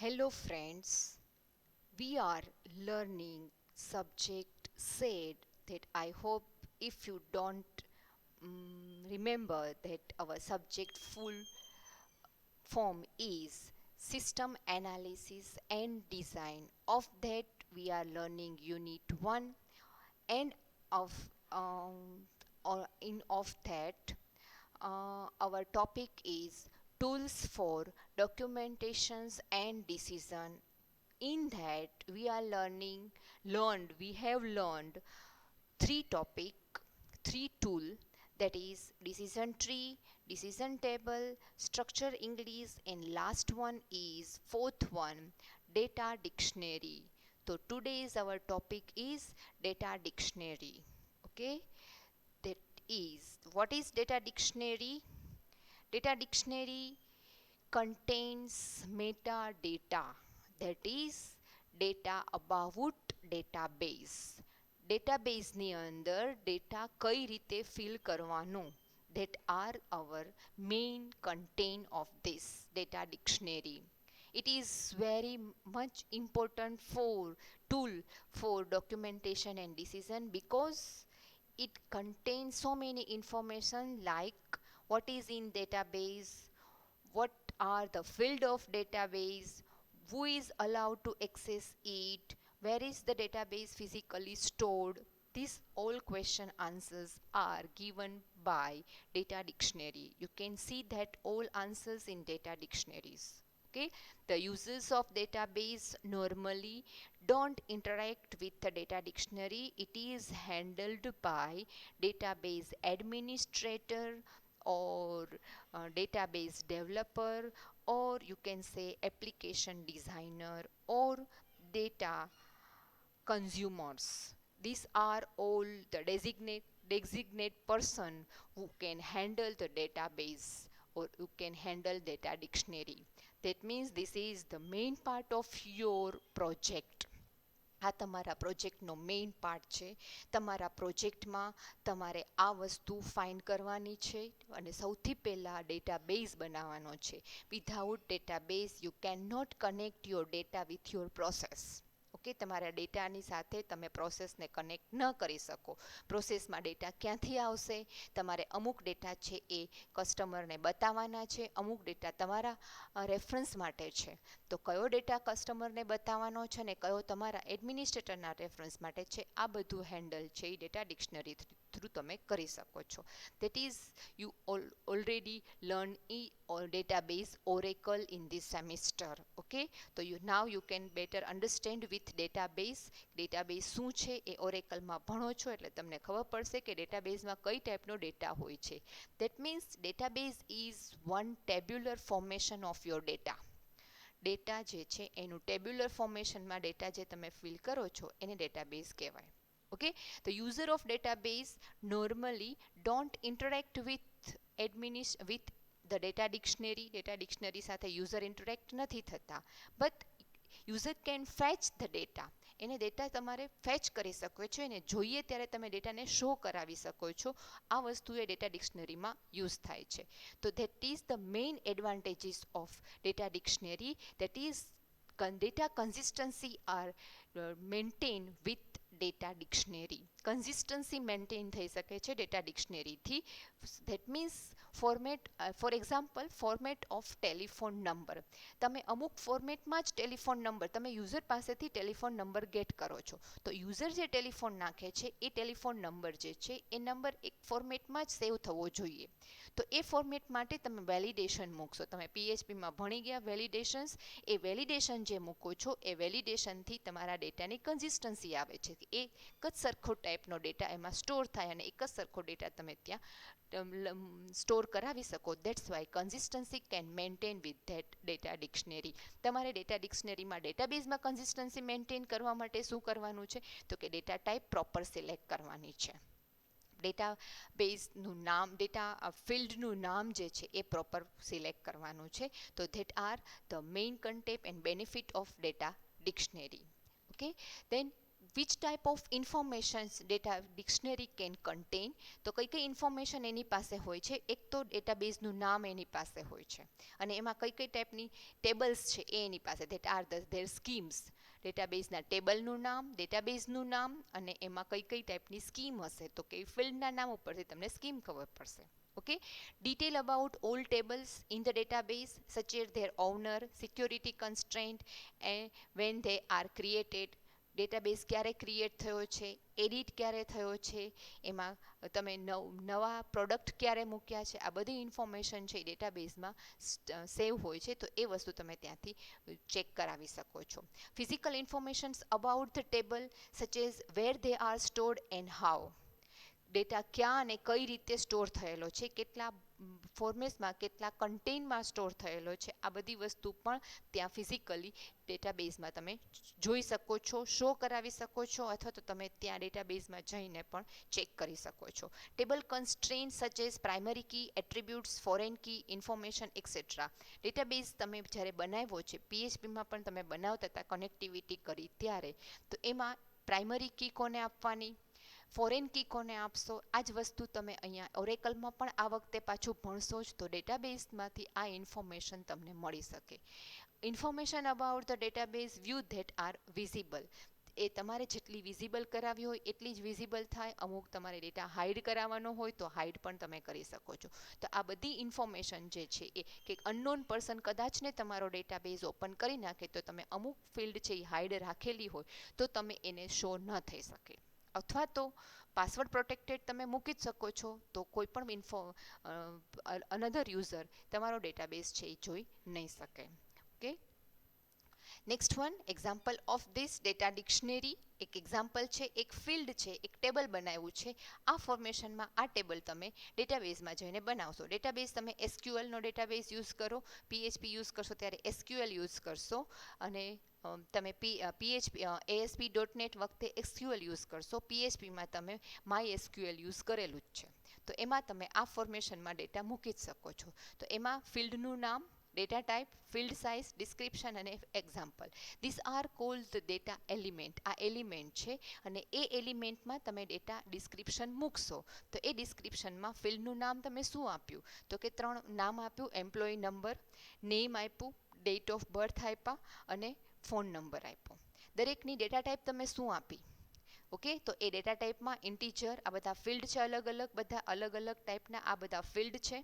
Hello friends, we are learning subject said that I hope if you don't remember that our subject full form is system analysis and design. Of that we are learning unit 1 and of or in of that our topic is tools for documentations and decision. In that we are we have learned three topic, three tool, that is decision tree, decision table, structure English, and last one is fourth one, data dictionary. So today's our topic is data dictionary. Okay, that is, what is data dictionary? Data dictionary contains metadata, that is data about database. ડેટાબેઝની અંદર data કઈ રીતે fill કરવાનું, that are our main content of this data dictionary. It is very much important for tool for documentation and decision because it contains so many information like what is in database, what are the field of database, who is allowed to access it, where is the database physically stored. These all question answers are given by data dictionary. You can see that all answers in data dictionaries. Okay, the users of database normally don't interact with the data dictionary. It is handled by database administrator or database developer, or you can say application designer or data consumers. These are all the designate person who can handle the database or who can handle data dictionary. That means this is the main part of your project. આ તમારા પ્રોજેક્ટનો main part છે. તમારા પ્રોજેક્ટમાં તમારે આ વસ્તુ find કરવાની છે અને સૌથી પહેલાં ડેટાબેઝ બનાવવાનો છે. Without database you can not connect your data with your process. Okay, તમારા ડેટાની સાથે તમે પ્રોસેસને કનેક્ટ ન કરી શકો. પ્રોસેસમાં ડેટા ક્યાંથી આવશે? તમારે અમુક ડેટા છે એ કસ્ટમરને બતાવવાના છે, અમુક ડેટા તમારા રેફરન્સ માટે છે. તો કયો ડેટા કસ્ટમરને બતાવવાનો છે ને કયો તમારા એડમિનિસ્ટ્રેટરના રેફરન્સ માટે છે, આ બધું હેન્ડલ છે એ ડેટા ડિક્શનરી થ્રુ તમે કરી શકો છો. That is you already learn database Oracle in this semester. Okay, so now you can better understand with database શું છે એ ઓરેકલમાં ભણો છો એટલે તમને ખબર પડશે કે ડેટાબેઝમાં કઈ ટાઈપનો ડેટા હોય છે. That means database is one tabular formation of your data. Data જે છે એનું ટેબ્યુલર ફોર્મેશનમાં ડેટા જે તમે ફિલ કરો છો એને ડેટાબેઝ કહેવાય. ઓકે, તો user of database normally don't interact with the data dictionary સાથે યુઝર ઇન્ટરેક્ટ નથી થતા, but user can fetch the data. એને ડેટા તમારે ફેચ કરી શકો છો, એને જોઈએ ત્યારે તમે ડેટાને શો કરાવી શકો છો. આ વસ્તુ એ ડેટા ડિક્શનરીમાં યુઝ થાય છે. તો that is the main advantages of data dictionary. That is data consistency are maintained with data dictionary. Consistency maintain થઈ શકે છે ડેટા ડિક્શનરીથી. That means for example format of telephone number. તમે અમુક ફોર્મેટમાં જ ટેલિફોન નંબર તમે યુઝર પાસેથી ટેલિફોન નંબર ગેટ કરો છો. તો યુઝર જે ટેલિફોન નાખે છે એ ટેલિફોન નંબર જે છે એ નંબર એક ફોર્મેટમાં જ સેવ થવો જોઈએ. તો એ ફોર્મેટ માટે તમે વેલિડેશન મૂકશો. તમે પીએચપીમાં ભણી ગયા વેલિડેશન્સ, એ વેલિડેશન જે મૂકો છો એ વેલિડેશનથી તમારા ડેટાની કન્સિસ્ટન્સી આવે છે. એક જ સરખો ટાઈપનો ડેટા એમાં સ્ટોર થાય અને એક જ સરખો ડેટા તમે ત્યાં સ્ટોર કરાવી શકો. That's why consistency can maintain with that data dictionary. તમારે ડેટા ડિક્શનરીમાં ડેટાબેઝમાં કન્સિસ્ટન્સી મેન્ટેન કરવા માટે શું કરવાનું છે? તો કે ડેટા ટાઈપ પ્રોપર સિલેક્ટ કરવાની છે. ડેટાબેઝનું નામ, ડેટા ફિલ્ડનું નામ જે છે એ પ્રોપર સિલેક્ટ કરવાનું છે. તો that are the main content and benefit of data dictionary. Okay, then which type of informations data dictionary can contain, તો કઈ કઈ ઇન્ફોર્મેશન એની પાસે હોય છે. એક તો ડેટાબેઝનું નામ એની પાસે હોય છે અને એમાં કઈ કઈ ટાઈપની ટેબલ્સ છે એ એની પાસે, ધેટ આર ધેર સ્કીમ્સ. ડેટાબેઝના ટેબલનું નામ, ડેટાબેઝનું નામ અને એમાં કઈ કઈ ટાઈપની સ્કીમ હશે, તો કે ફિલ્ડના નામ ઉપરથી તમને સ્કીમ ખબર પડશે. Okay, detail about all tables in the database such as their owner, security constraint and when they are created. Database ક્યારે ક્રિએટ થયો છે, એડિટ ક્યારે થયો છે, એમાં તમે નવા પ્રોડક્ટ ક્યારે મૂક્યા છે, આ બધી ઇન્ફોર્મેશન છે ડેટાબેઝમાં સેવ હોય છે, તો એ વસ્તુ તમે ત્યાંથી ચેક કરાવી શકો છો. Physical informations about the table such as where they are stored and how. Data ક્યાં અને કઈ રીતે સ્ટોર થયેલો છે, કેટલા ફોર્મેટમાં, કેટલા કન્ટેનમાં સ્ટોર થયેલો છે, આ બધી વસ્તુ પણ ત્યાં ફિઝિકલી ડેટાબેઝમાં તમે જોઈ શકો છો, શો કરાવી શકો છો, અથવા તો તમે ત્યાં ડેટાબેઝમાં જઈને પણ ચેક કરી શકો છો. Table constraint such as primary key, attributes, foreign key, information etcetera. Database તમે જ્યારે બનાવ્યો છે, પીએચપીમાં પણ તમે બનાવતા હતા કનેક્ટિવિટી કરી ત્યારે, તો એમાં પ્રાઇમરી કી કોને આપવાની, ફોરેન કી કોને આપશો, આ જ વસ્તુ તમે અહીંયા ઓરેકલમાં પણ આ વખતે પાછું ભણશો જ, તો ડેટાબેઝમાંથી આ ઇન્ફોર્મેશન તમને મળી શકે. Information about the database view that are visible. એ તમારે જેટલી વિઝિબલ કરાવી હોય એટલી જ વિઝિબલ થાય. અમુક તમારે ડેટા હાઇડ કરાવવાનો હોય તો હાઇડ પણ તમે કરી શકો છો. તો આ બધી ઇન્ફોર્મેશન જે છે એ કે અનનોન પર્સન કદાચ ને તમારો ડેટાબેઝ ઓપન કરી નાખે તો તમે અમુક ફિલ્ડ છે એ હાઇડ રાખેલી હોય તો તમે એને શો ન થઈ શકે. અથવા તો પાસવર્ડ પ્રોટેક્ટેડ તમે મૂકી જ શકો છો, તો કોઈ પણ અનધર યુઝર તમારો ડેટાબેઝ છે એ જોઈ નહીં શકે. Okay, next one example of this data dictionary. એક એક્ઝામ્પલ છે, એક ફિલ્ડ છે, એક ટેબલ બનાવ્યું છે. આ ફોર્મેશનમાં આ ટેબલ તમે ડેટાબેઝમાં જઈને બનાવશો. ડેટાબેઝ તમે એસક્યુએલનો ડેટાબેઝ યુઝ કરો, પીએચપી યુઝ કરશો ત્યારે એસક્યુએલ યુઝ કરશો, અને તમે પીએચપી ASP .NET વખતે એસક્યુએલ યુઝ કરશો. પીએચપીમાં તમે માય એસક્યુએલ યુઝ કરેલું જ છે, તો એમાં તમે આ ફોર્મેશનમાં ડેટા મૂકી જ શકો છો. તો એમાં ફિલ્ડનું નામ, data type, field size, description અને example, this are called the data element. આ એલિમેન્ટ છે અને એ એલિમેન્ટમાં તમે ડેટા ડિસ્ક્રિપ્શન મૂકશો. તો એ ડિસ્ક્રિપ્શનમાં ફિલ્ડનું નામ તમે શું આપ્યું, તો કે 3 નામ આપ્યું, એમ્પ્લોય નંબર, નેમ આપ્યું, ડેટ ઓફ બર્થ આપ્યા અને ફોન નંબર આપ્યો. દરેકની ડેટા ટાઈપ તમે શું આપી. ઓકે, તો એ ડેટા ટાઈપમાં ઇન્ટીજર, આ બધા ફિલ્ડ છે, અલગ અલગ બધા અલગ અલગ ટાઈપના આ બધા ફિલ્ડ છે.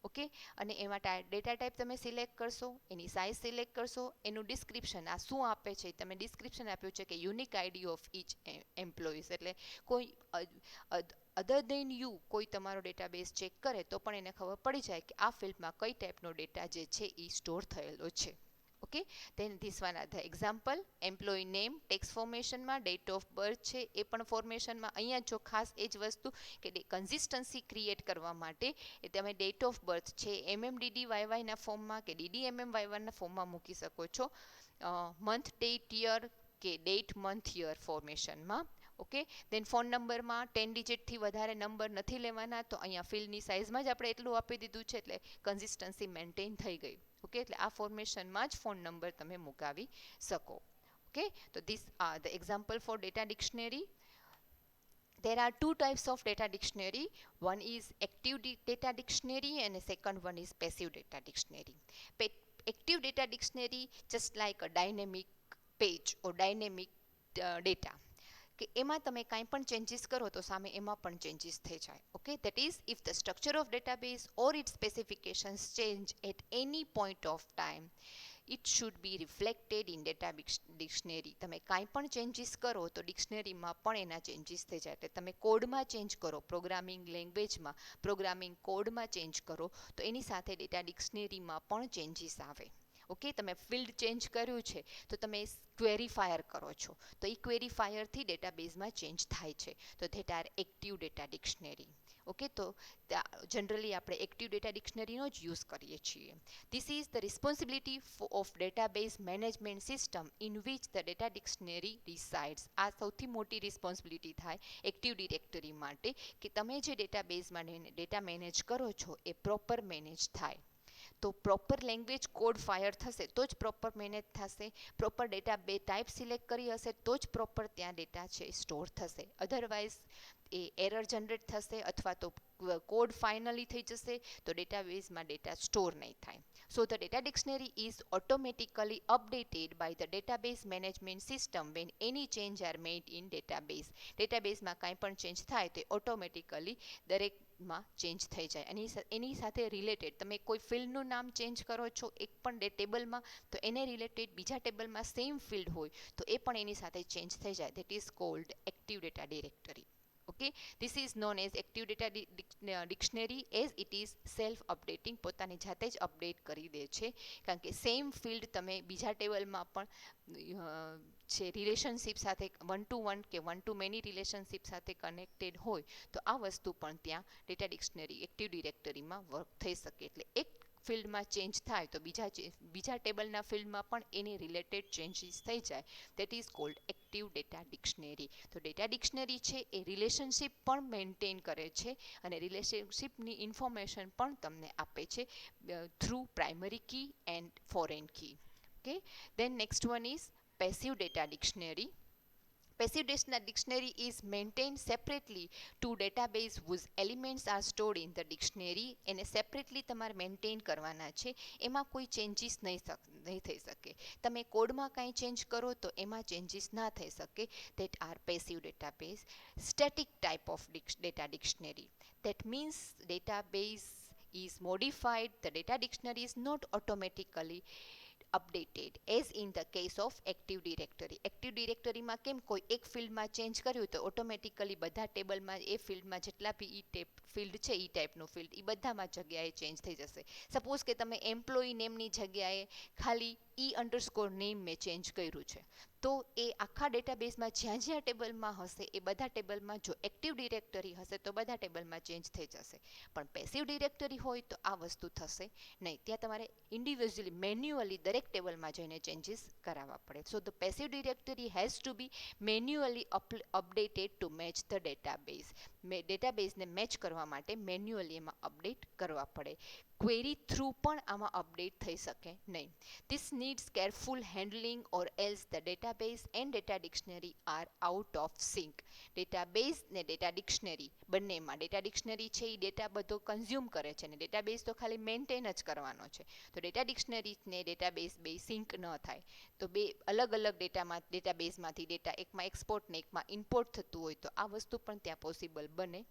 ઓકે, અને એમાં ડેટા ટાઈપ તમે સિલેક્ટ કરશો, એની સાઇઝ સિલેક્ટ કરશો, એનું ડિસ્ક્રિપ્શન આ શું આપે છે, તમે ડિસ્ક્રિપ્શન આપ્યું છે કે unique ID of each employees, એટલે કોઈ અધર દેન યુ કોઈ તમારો ડેટાબેઝ ચેક કરે તો પણ એને ખબર પડી જાય કે આ ફિલ્ડમાં કઈ ટાઈપનો ડેટા જે છે એ સ્ટોર થયેલો છે. Okay, then this one are the example, employee name text ફોર્મેશનમાં, ડેટ ઓફ બર્થ છે એ પણ ફોર્મેશનમાં. અહીંયા જો ખાસ એ જ વસ્તુ કે કન્સિસ્ટન્સી ક્રિએટ કરવા માટે એ તમે ડેટ ઓફ બર્થ છે MMDDYYના ફોર્મમાં કે DDMMYYના ફોર્મમાં મૂકી શકો છો, મંથ ડેટ યર કે ડેટ મંથ યર ફોર્મેશનમાં. ઓકે, દેન ફોન નંબરમાં 10 ડિજિટથી વધારે નંબર નથી લેવાના, તો અહીંયા ફિલ્ડની સાઇઝમાં જ આપણે એટલું આપી દીધું છે એટલે કન્સિસ્ટન્સી મેન્ટેન થઈ ગઈ. ઓકે, એટલે આ ફોર્મેશનમાં જ ફોન નંબર તમે મુકાવી શકો. ઓકે, તો this are the example for data dictionary. There are two types of data dictionary. One is active data dictionary and the second one is passive data dictionary. Active data dictionary just like a dynamic page or dynamic data, કે એમાં તમે કાંઈ પણ changes કરો તો સામે એમાં પણ ચેન્જીસ થઈ જાય. Okay, that is if the structure of database or its specifications change at any point of time, it should be reflected in data dictionary. તમે કાંઈ પણ ચેન્જીસ કરો તો ડિક્શનરીમાં પણ એના ચેન્જીસ થઈ જાય. એટલે તમે કોડમાં ચેન્જ કરો, પ્રોગ્રામિંગ લેંગ્વેજમાં, પ્રોગ્રામિંગ કોડમાં ચેન્જ કરો તો એની સાથે ડેટા ડિક્શનરીમાં પણ ચેન્જીસ આવે. ઓકે, તમે ફિલ્ડ ચેન્જ કર્યું છે તો તમે ક્વેરીફાયર કરો છો, તો એ ક્વેરીફાયરથી ડેટાબેઝમાં ચેન્જ થાય છે, તો that are active data dictionary. Okay, તો જનરલી આપણે એક્ટિવ ડેટા ડિક્શનરીનો જ યુઝ કરીએ છીએ. This is the responsibility of database management system in which the data dictionary resides. આ સૌથી મોટી રિસ્પોન્સિબિલિટી થાય એક્ટિવ ડિરેક્ટરી માટે કે તમે જે ડેટાબેઝમાં ડેટા મેનેજ કરો છો એ પ્રોપર મેનેજ થાય. તો પ્રોપર લેંગ્વેજ કોડ ફાયર થશે તો જ પ્રોપર મેનેજ થશે, પ્રોપર ડેટા બે ટાઈપ સિલેક્ટ કરી હશે તો જ પ્રોપર ત્યાં ડેટા છે સ્ટોર થશે. અધરવાઇઝ એ એરર જનરેટ થશે અથવા તો કોડ ફાઇનલી થઈ જશે તો ડેટાબેઝમાં ડેટા સ્ટોર નહીં થાય. So the data dictionary is automatically updated by the database management system when any change are made in database. ડેટાબેઝમાં કાંઈ પણ ચેન્જ થાય તો ઓટોમેટિકલી દરેકમાં ચેન્જ થઈ જાય. અને એની સાથે રિલેટેડ તમે કોઈ ફિલ્ડનું નામ ચેન્જ કરો છો એક પણ ટેબલમાં તો એને રિલેટેડ બીજા ટેબલમાં સેમ ફિલ્ડ હોય તો એ પણ એની સાથે ચેન્જ થઈ જાય. That is called active data directory. Okay, this is known as active data dictionary as it is self updating, પોતાની જાતે જ અપડેટ કરી દે છે. કારણ કે સેમ ફિલ્ડ તમે બીજા ટેબલમાં પણ છે રિલેશનશિપ સાથે વન ટુ વન કે વન ટુ મેની રિલેશનશિપ સાથે કનેક્ટેડ હોય તો આ વસ્તુ પણ ત્યાં ડેટા ડિક્શનરી એક્ટિવ ડિરેક્ટરીમાં વર્ક થઈ શકે. એટલે એક ફિલ્ડમાં ચેન્જ થાય તો બીજા ટેબલના ફિલ્ડમાં પણ એની રિલેટેડ ચેન્જીસ થઈ જાય. That is called active data dictionary. તો ડેટા ડિક્શનરી છે એ રિલેશનશિપ પણ મેન્ટેન કરે છે અને રિલેશનશિપની ઇન્ફોર્મેશન પણ તમને આપે છે through primary key and foreign key. Okay, then next one is passive data dictionary. Passive data dictionary is maintained separately to database whose elements are stored in the dictionary. એને separately તમારે maintain કરવાના છે, એમાં કોઈ changes નહીં થઈ શકે. તમે કોડમાં કાંઈ ચેન્જ કરો તો એમાં ચેન્જીસ ના થઈ શકે. that are passive database. Static type of data dictionary. That means database is modified. The data dictionary is not automatically updated as in the case of active directory. Active directory માં કેમ કોઈ એક ફિલ્ડમાં change કર્યું તો automatically બધા ટેબલમાં એ ફિલ્ડમાં જેટલા બી ફિલ્ડ છે એ ટાઈપનું ફિલ્ડ એ બધામાં જગ્યાએ ચેન્જ થઈ જશે. સપોઝ કે તમે એમ્પ્લોયી નેમની જગ્યાએ ખાલી _name મેં ચેન્જ કર્યું છે તો એ આખા ડેટાબેઝમાં જ્યાં જ્યાં ટેબલમાં હશે એ બધા ટેબલમાં જો એક્ટિવ ડિરેક્ટરી હશે તો બધા ટેબલમાં ચેન્જ થઈ જશે. પણ પેસિવ ડિરેક્ટરી હોય તો આ વસ્તુ થશે નહીં. ત્યાં તમારે ઇન્ડિવિજ્યુઅલી મેન્યુઅલી દરેક ટેબલમાં જઈને ચેન્જીસ કરાવવા પડે. So the passive directory has to be manually updated to match the database. ડેટાબેઝને મેચ કરવા માટે મેન્યુઅલી એમાં અપડેટ કરવા પડે. ક્વેરી થ્રુ પણ આમાં અપડેટ થઈ શકે નહીં. This needs careful handling or else the database and data dictionary are out of sync. Database ને ડેટા ડિક્શનરી બંનેમાં ડેટા ડિક્શનરી છે એ ડેટા બધો કન્ઝ્યુમ કરે છે અને ડેટાબેઝ તો ખાલી મેન્ટેન જ કરવાનો છે. તો ડેટા ડિક્શનરી ને ડેટાબેઝ બે સિંક ન થાય તો બે અલગ અલગ ડેટાબેઝમાંથી ડેટા એકમાં એક્સપોર્ટ ને એકમાં ઇમ્પોર્ટ થતું હોય તો આ વસ્તુ પણ ત્યાં પોસિબલ બને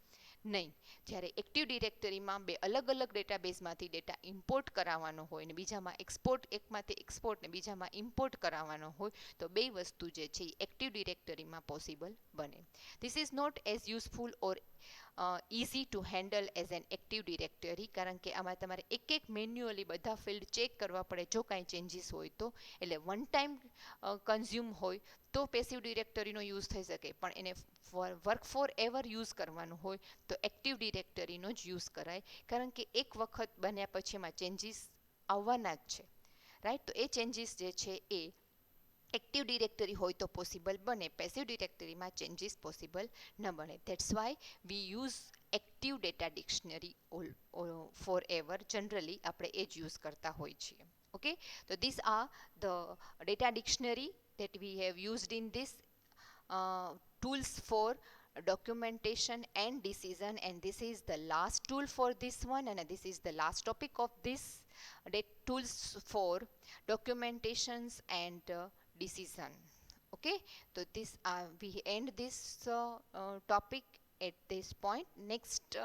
નહીં. જ્યારે એક્ટિવ ડિરેક્ટરીમાં બે અલગ અલગ ડેટાબેઝમાંથી ડેટા ઇમ્પોર્ટ કરાવવાનો હોય ને બીજામાં એક્સપોર્ટ એકમાંથી એક્સપોર્ટ ને બીજામાં ઇમ્પોર્ટ કરાવવાનો હોય તો બે વસ્તુ જે છે એ એક્ટિવ ડિરેક્ટરીમાં પોસિબલ બને. This is not as useful or easy to handle as an active directory. કારણ કે આમાં તમારે એક એક મેન્યુઅલી બધા ફિલ્ડ ચેક કરવા પડે જો કાંઈ ચેન્જીસ હોય તો. એટલે વન ટાઈમ કન્ઝ્યુમ હોય તો પેસિવ ડિરેક્ટરીનો યુઝ થઈ શકે પણ એને વર્ક ફોર એવર યુઝ કરવાનું હોય તો એક્ટિવ ડિરેક્ટરીનો જ યુઝ કરાય. કારણ કે એક વખત બન્યા પછી એમાં ચેન્જીસ આવવાના જ છે, રાઈટ. તો એ ચેન્જીસ જે છે એ એક્ટિવ ડિરેક્ટરી હોય તો પોસિબલ બને, પેસિવ ડિરેક્ટરીમાં ચેન્જીસ પોસિબલ ન બને. That's why we use active data dictionary forever. Generally આપણે એ જ યુઝ કરતા હોઈએ છીએ. ઓકે, તો this are the data dictionary that we have used in this tools for documentation and decision, and this is the last tool for this one and this is the last topic of this tools for documentations and decision. Okay, so this we end this topic at this point. Next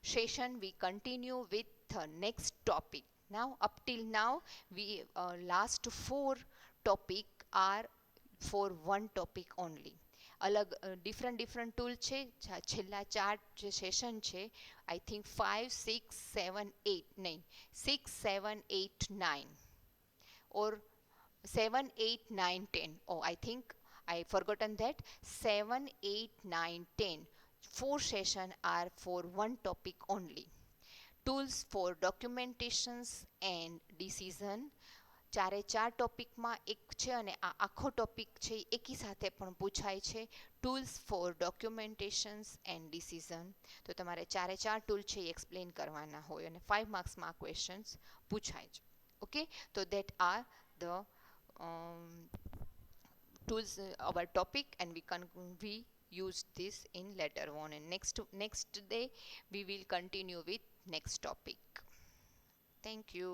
session we continue with next topic. Now up till now we last 4 topic are for one topic only. અલગ different tool છે. છેલ્લા 4 જે session છે I think 5, 6, 7, 8 નહીં 6, 7, 8, 9 or 7, 8, 9, 10. Oh, I think I forgotten that. 7, 8, 9, 10. 4 sessions are for one topic only. Tools for documentations and decision. ચારે ચાર ટોપિકમાં એક છે અને આ આખો ટોપિક છે એકી સાથે પણ પૂછાય છે, ટૂલ્સ ફોર ડોક્યુમેન્ટેશન્સ એન્ડ ડિસિઝન. તો તમારે ચારે ચાર ટૂલ છે એ એક્સપ્લેન કરવાના હોય અને 5 માર્ક્સમાં આ ક્વેશ્ચન્સ પૂછાય છે. ઓકે, તો that are the tools our topic, and we use this in later on, and next day we will continue with next topic. Thank you.